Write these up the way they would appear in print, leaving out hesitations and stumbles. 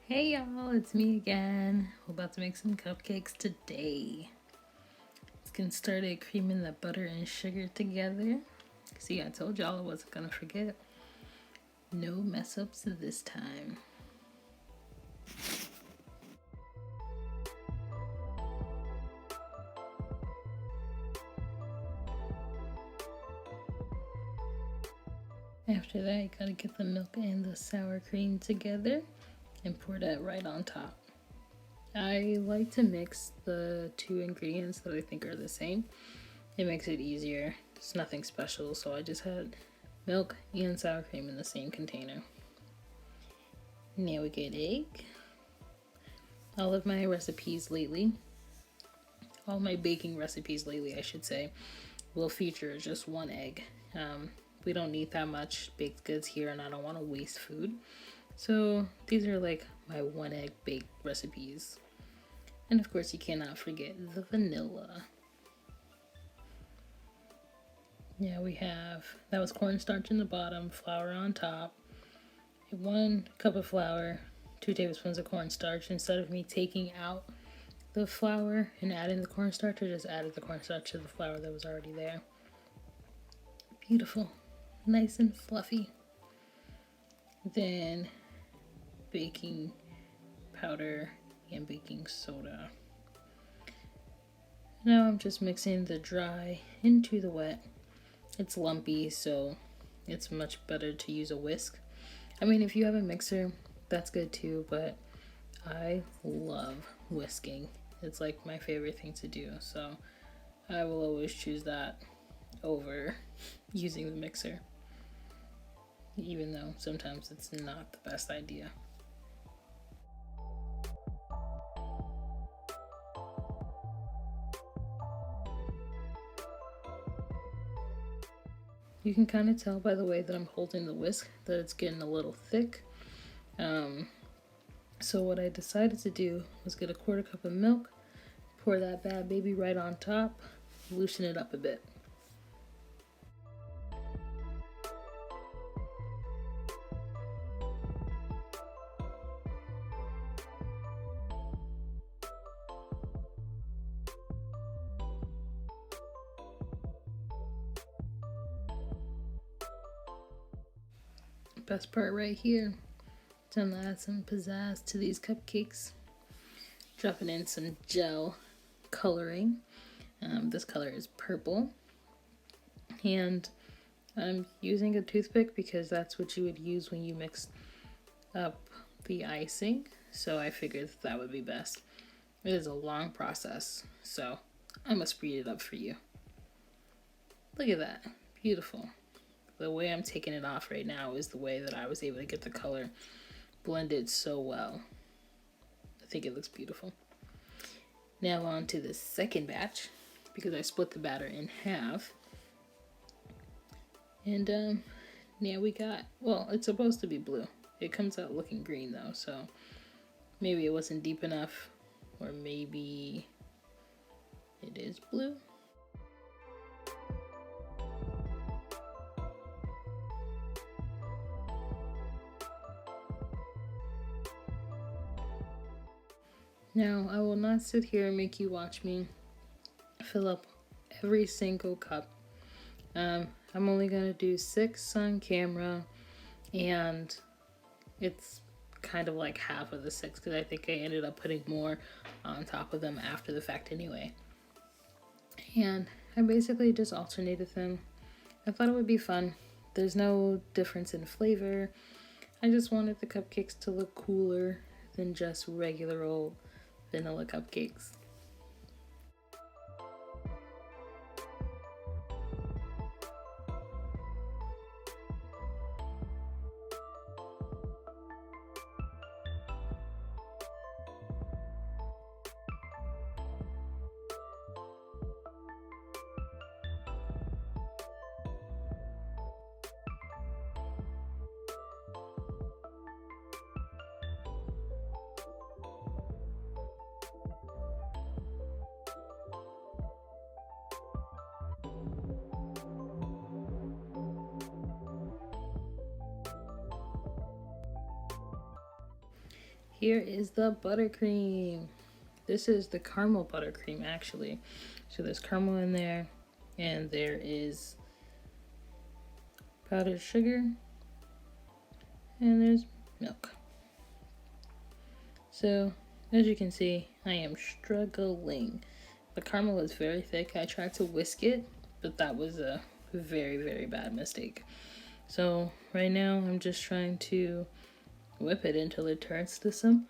Hey y'all, it's me again. We're about to make some cupcakes today. Let's get started creaming the butter and sugar together. See, I told y'all I wasn't gonna forget. No mess ups this time. After that, you gotta get the milk and the sour cream together and pour that right on top. I like to mix the two ingredients that I think are the same. It makes it easier. It's nothing special, so I just had milk and sour cream in the same container. Now we get egg. All of my recipes lately, all my baking recipes lately, I should say, will feature just one egg. We don't need that much baked goods here, and I don't want to waste food. So these are like my one egg baked recipes. And of course, you cannot forget the vanilla. Yeah, we have, that was cornstarch in the bottom, flour on top, 1 cup of flour, 2 tablespoons of cornstarch. Instead of me taking out the flour and adding the cornstarch, I just added the cornstarch to the flour that was already there. Beautiful, nice and fluffy. Then baking powder and baking soda. Now I'm just mixing the dry into the wet. It's lumpy, so it's much better to use a whisk. I mean, if you have a mixer, that's good too, but I love whisking. It's like my favorite thing to do, so I will always choose that over using the mixer, even though sometimes it's not the best idea. You can kind of tell by the way that I'm holding the whisk that it's getting a little thick. So what I decided to do was get a 1/4 cup of milk, pour that bad baby right on top, loosen it up a bit. Best part right here. Time to add some pizzazz to these cupcakes. Dropping in some gel coloring. This color is purple. And I'm using a toothpick because that's what you would use when you mix up the icing. So I figured that would be best. It is a long process, so I must speed it up for you. Look at that. Beautiful. The way I'm taking it off right now is the way that I was able to get the color blended so well. I think it looks beautiful. Now on to the second batch, because I split the batter in half. And now we got, well, it's supposed to be blue. It comes out looking green though, so maybe it wasn't deep enough, or maybe it is blue. Now, I will not sit here and make you watch me fill up every single cup. I'm only going to do 6 on camera, and it's kind of like half of the 6 because I think I ended up putting more on top of them after the fact anyway. And I basically just alternated them. I thought it would be fun. There's no difference in flavor. I just wanted the cupcakes to look cooler than just regular old vanilla cupcakes. Here is the buttercream. This is the caramel buttercream actually. So there's caramel in there, and there is powdered sugar, and there's milk. So as you can see, I am struggling. The caramel is very thick. I tried to whisk it, but that was a very, very bad mistake. So right now I'm just trying to whip it until it turns to some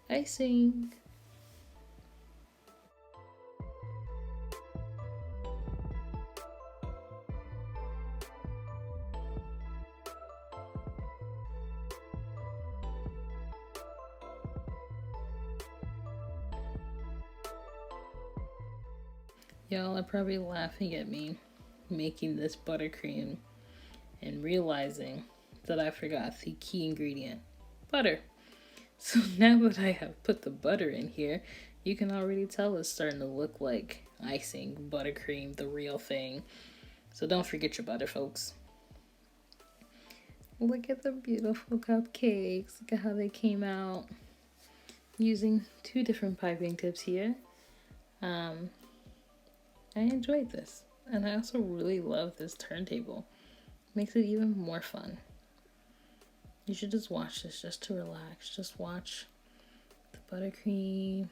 icing. Y'all are probably laughing at me making this buttercream and realizing that I forgot the key ingredient, butter. So now that I have put the butter in here, you can already tell it's starting to look like icing, buttercream, the real thing. So don't forget your butter, folks. Look at the beautiful cupcakes. Look at how they came out. Using 2 different piping tips here. I enjoyed this, and I also really love this turntable. Makes it even more fun. You should just watch this just to relax. Just watch the buttercream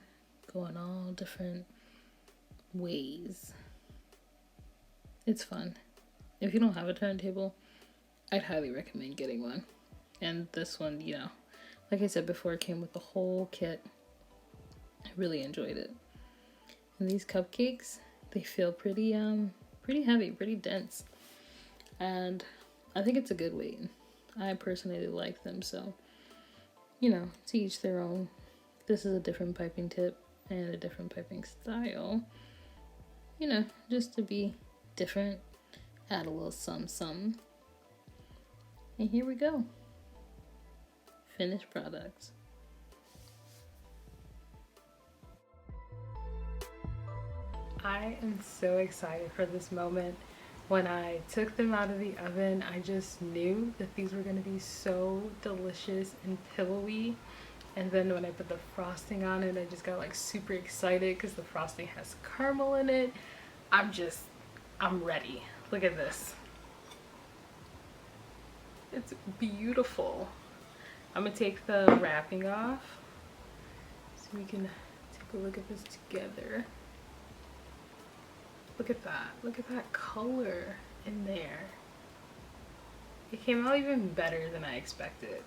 go in all different ways. It's fun. If you don't have a turntable, I'd highly recommend getting one. And this one, you know, like I said before, it came with the whole kit. I really enjoyed it. And these cupcakes, they feel pretty heavy, pretty dense. And I think it's a good weight. I personally like them, so, you know, to each their own. This is a different piping tip and a different piping style. You know, just to be different, add a little some. And here we go. Finished products. I am so excited for this moment. When I took them out of the oven, I just knew that these were going to be so delicious and pillowy. And then when I put the frosting on it, I just got like super excited because the frosting has caramel in it. I'm ready. Look at this. It's beautiful. I'm gonna take the wrapping off so we can take a look at this together. Look at that. Look at that color in there. It came out even better than I expected.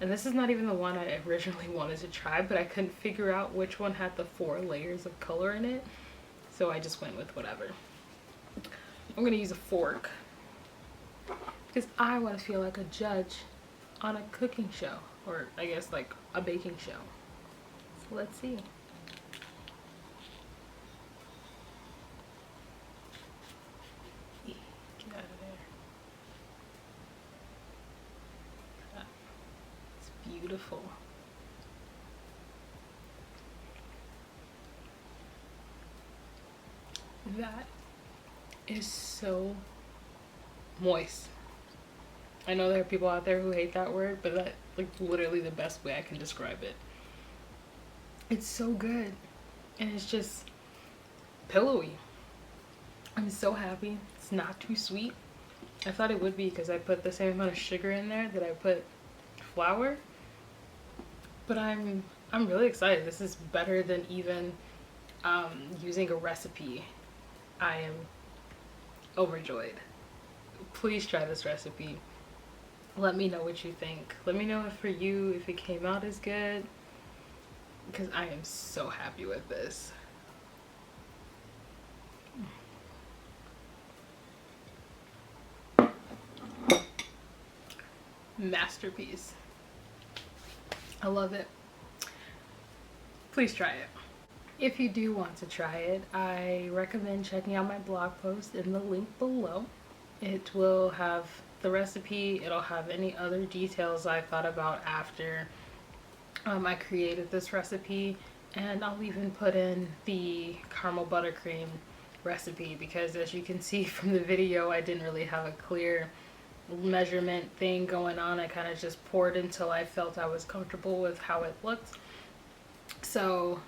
And this is not even the one I originally wanted to try, but I couldn't figure out which one had the 4 layers of color in it. So I just went with whatever. I'm gonna use a fork because I want to feel like a judge on a cooking show, or I guess like a baking show. So let's see. Get out of there. It's beautiful. That is so moist. I know there are people out there who hate that word, but that's like literally the best way I can describe it. It's so good, and it's just pillowy. I'm so happy. It's not too sweet. I thought it would be because I put the same amount of sugar in there that I put flour, but I'm really excited. This is better than even using a recipe. I am overjoyed. Please try this recipe. Let me know what you think. Let me know if for you, if it came out as good, because I am so happy with this. Masterpiece. I love it. Please try it. If you do want to try it, I recommend checking out my blog post in the link below. It will have the recipe, it'll have any other details I thought about after I created this recipe, and I'll even put in the caramel buttercream recipe because as you can see from the video, I didn't really have a clear measurement thing going on. I kind of just poured until I felt I was comfortable with how it looked. So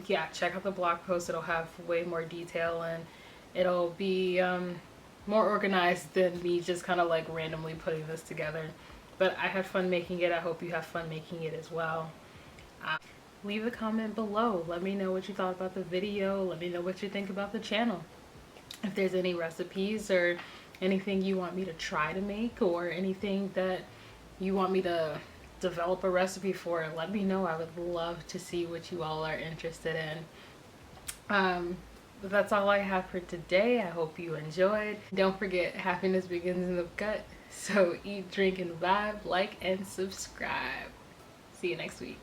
yeah, check out the blog post. It'll have way more detail, and it'll be more organized than me just kind of like randomly putting this together. But I had fun making it. I hope you have fun making it as well. Leave a comment below. Let me know what you thought about the video. Let me know what you think about the channel. If there's any recipes or anything you want me to try to make, or anything that you want me to develop a recipe for, let me know. I would love to see what you all are interested in. But that's all I have for today. I hope you enjoyed. Don't forget, happiness begins in the gut. So eat, drink, and vibe, like, and subscribe. See you next week.